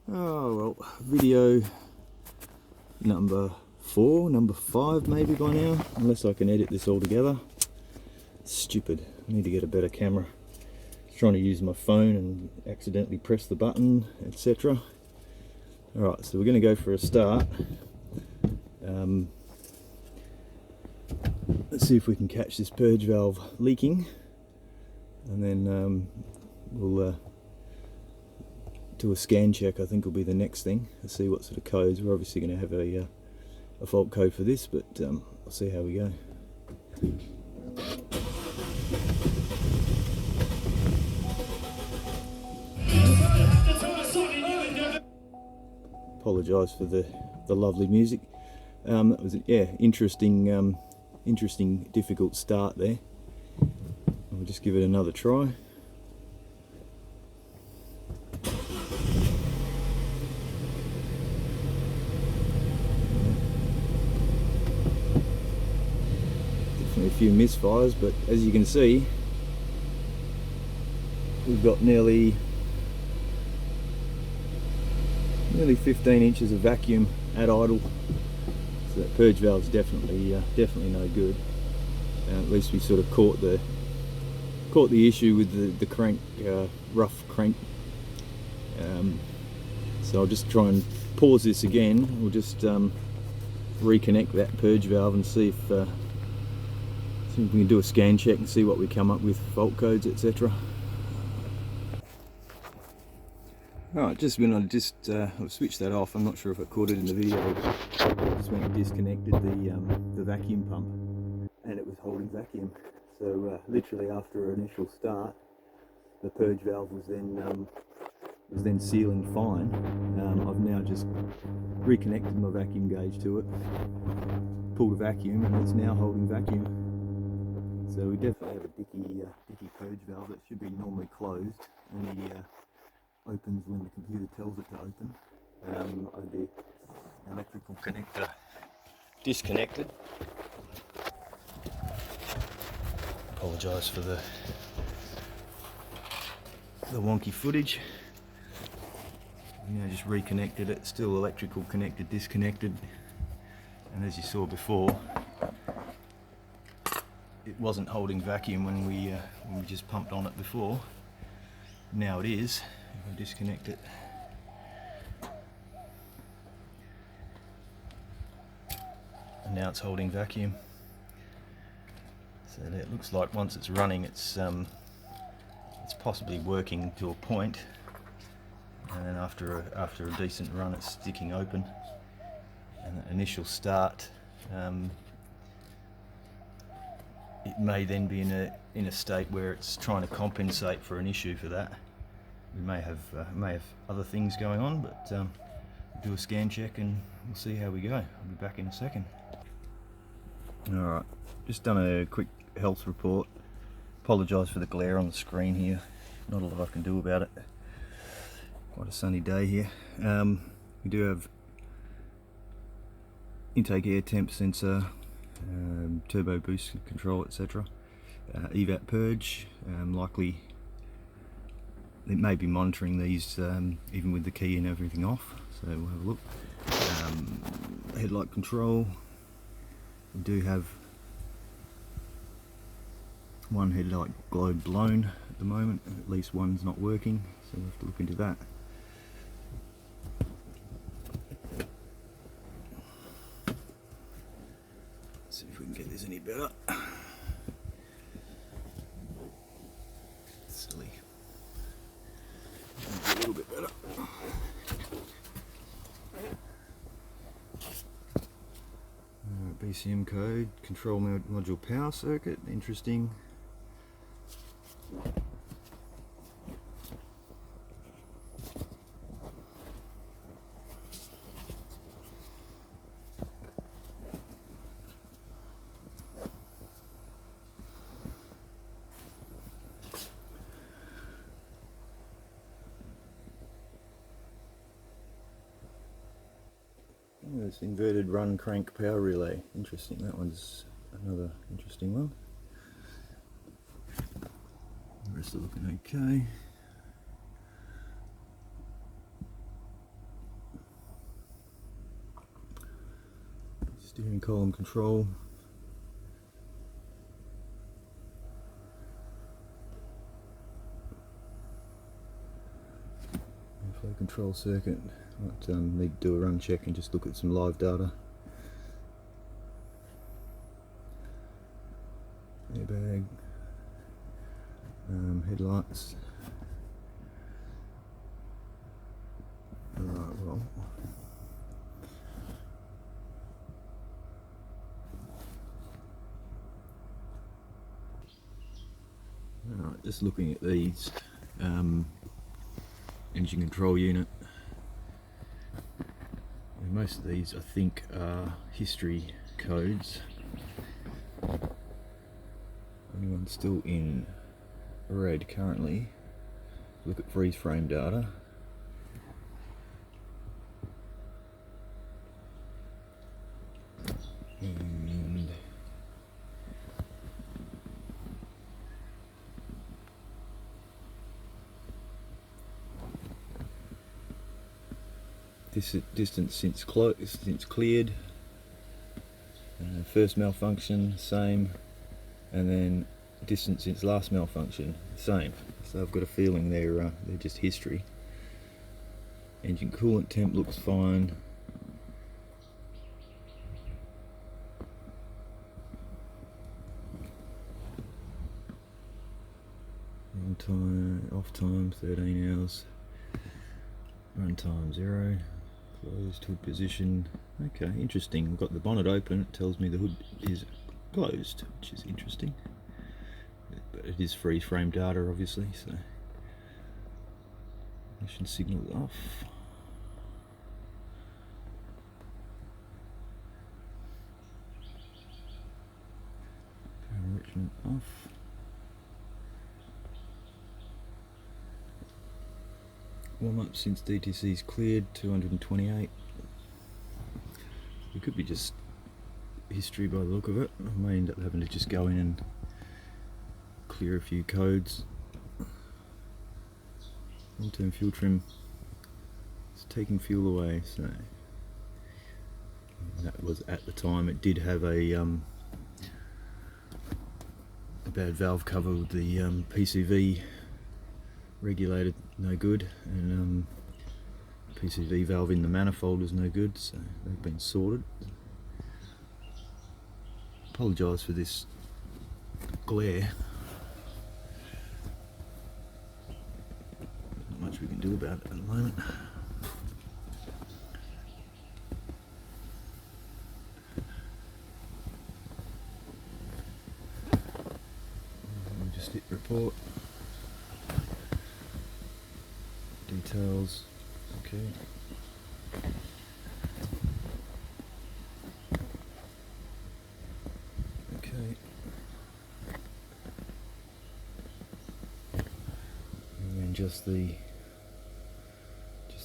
Oh well, video number 4, number 5 maybe by now, unless I can edit this all together. Stupid, I need to get a better camera. I was trying to use my phone and accidentally press the button, etc. Alright, so we're going to go for a start. Let's see if we can catch this purge valve leaking, and then we'll do a scan check. I think will be the next thing. Let's see what sort of codes. We're obviously going to have a fault code for this, but I'll see how we go. Apologise for the lovely music. That was interesting, difficult start there. We'll just give it another try. Definitely a few misfires, but as you can see, we've got nearly 15 inches of vacuum at idle. So that purge valve's definitely no good. At least we sort of caught the issue with the crank, rough crank. So I'll just try and pause this again. We'll just reconnect that purge valve and see if we can do a scan check and see what we come up with, fault codes, etc. Alright, just when I've switched that off, I'm not sure if I caught it in the video, just when I disconnected the vacuum pump, and it was holding vacuum. So literally after an initial start, the purge valve was then sealing fine. I've now just reconnected my vacuum gauge to it, pulled a vacuum, and it's now holding vacuum. So we definitely have a dicky purge valve that should be normally closed. Only opens when the computer tells it to open. The electrical connector disconnected. Apologise for the wonky footage. Now just reconnected it, still electrical connector disconnected, and as you saw before, it wasn't holding vacuum when we just pumped on it before. Now it is. If I disconnect it, and now it's holding vacuum. So it looks like once it's running, it's possibly working to a point, and then after a decent run, it's sticking open. And the initial start, it may then be in a state where it's trying to compensate for an issue for that. We may have other things going on, but we'll do a scan check and we'll see how we go. I'll be back in a second. Alright, just done a quick health report. Apologise for the glare on the screen here. Not a lot I can do about it. Quite a sunny day here. We do have intake air temp sensor, turbo boost control, etc. Evap purge, likely it may be monitoring these even with the key and everything off, so we'll have a look. Headlight control, we do have one headlight globe blown at the moment, at least one's not working, so we'll have to look into that. Let's see if we can get this any better. Silly. A little bit better. BCM code, control module power circuit, interesting. This inverted run crank power relay, interesting. That one's another interesting one. The rest are looking okay. Steering column control. Flow control circuit. Might need to do a run check and just look at some live data. Airbag. Headlights. Alright, well. Alright, just looking at these. Engine control unit. And most of these I think are history codes. Only one still in red currently. Look at freeze frame data. And this distance since cleared. First malfunction, same, and then distance since last malfunction, same. So I've got a feeling they're just history. Engine coolant temp looks fine. On time, off time 13 hours. Run time 0. Closed hood position. Okay, interesting. I've got the bonnet open. It tells me the hood is closed, which is interesting. But it is freeze frame data, obviously. So ignition signal off. Power enrichment off. Warm up since DTC's cleared, 228. It could be just history by the look of it. I may end up having to just go in and clear a few codes. Long-term fuel trim. It's taking fuel away, so that was at the time. It did have a bad valve cover with the PCV regulated, no good, and PCV valve in the manifold is no good, so they've been sorted. Apologise for this glare. Not much we can do about it at the moment. We'll just hit report. Details, okay. Okay. And then just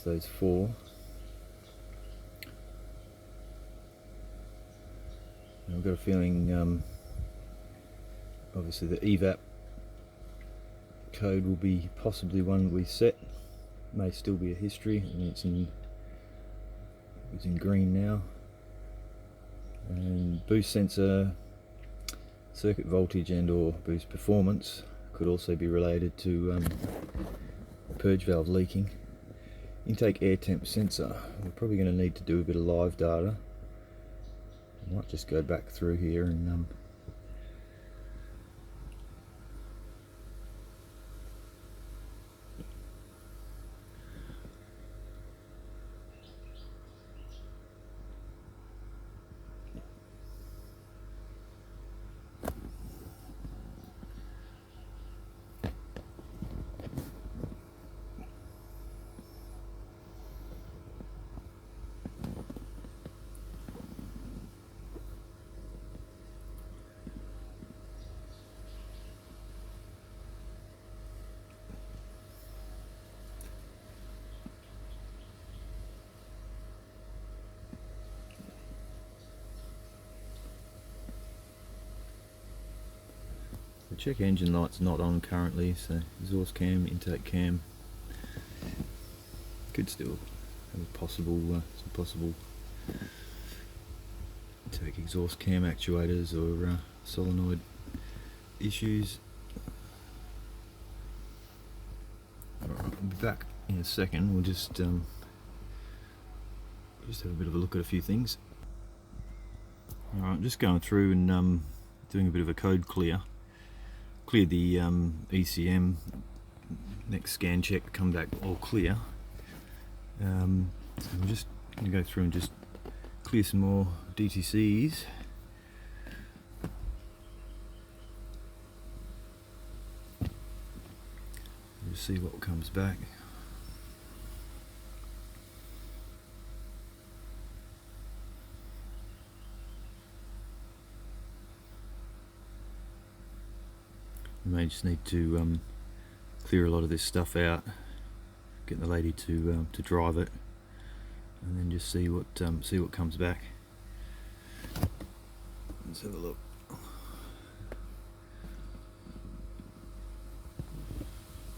those 4. And I've got a feeling, obviously the evap code will be possibly one we set. May still be a history, and it's in green now. And boost sensor, circuit voltage and or boost performance could also be related to purge valve leaking. Intake air temp sensor, we're probably going to need to do a bit of live data. I might just go back through here and the check engine light's not on currently, so exhaust cam, intake cam could still have a possible some possible intake exhaust cam actuators or solenoid issues. Alright, I'll be back in a second. We'll just have a bit of a look at a few things. Alright, just going through and doing a bit of a code clear. Cleared the ECM, next scan check, come back all clear. So I'm just going to go through and just clear some more DTCs. Just see what comes back. You may just need to clear a lot of this stuff out, get the lady to drive it, and then just see what comes back. Let's have a look.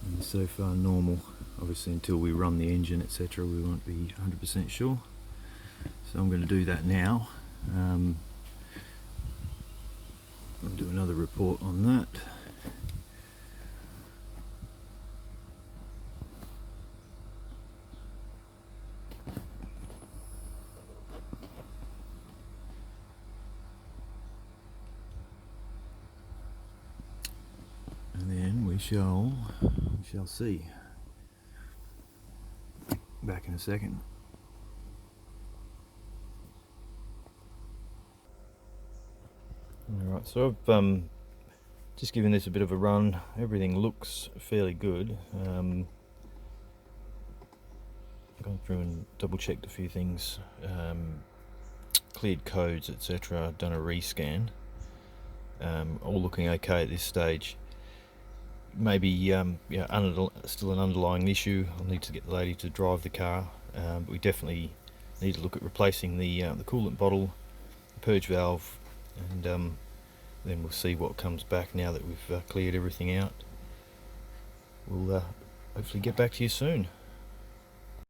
And so far normal. Obviously until we run the engine etc we won't be 100% sure. So I'm going to do that now. I'll do another report on that. And then we shall see. Back in a second. Alright, so I've just given this a bit of a run. Everything looks fairly good. Gone through and double checked a few things, cleared codes etc, done a rescan, all looking okay at this stage. Maybe yeah, still an underlying issue. I'll need to get the lady to drive the car, but we definitely need to look at replacing the coolant bottle, the purge valve, and then we'll see what comes back now that we've cleared everything out. We'll hopefully get back to you soon.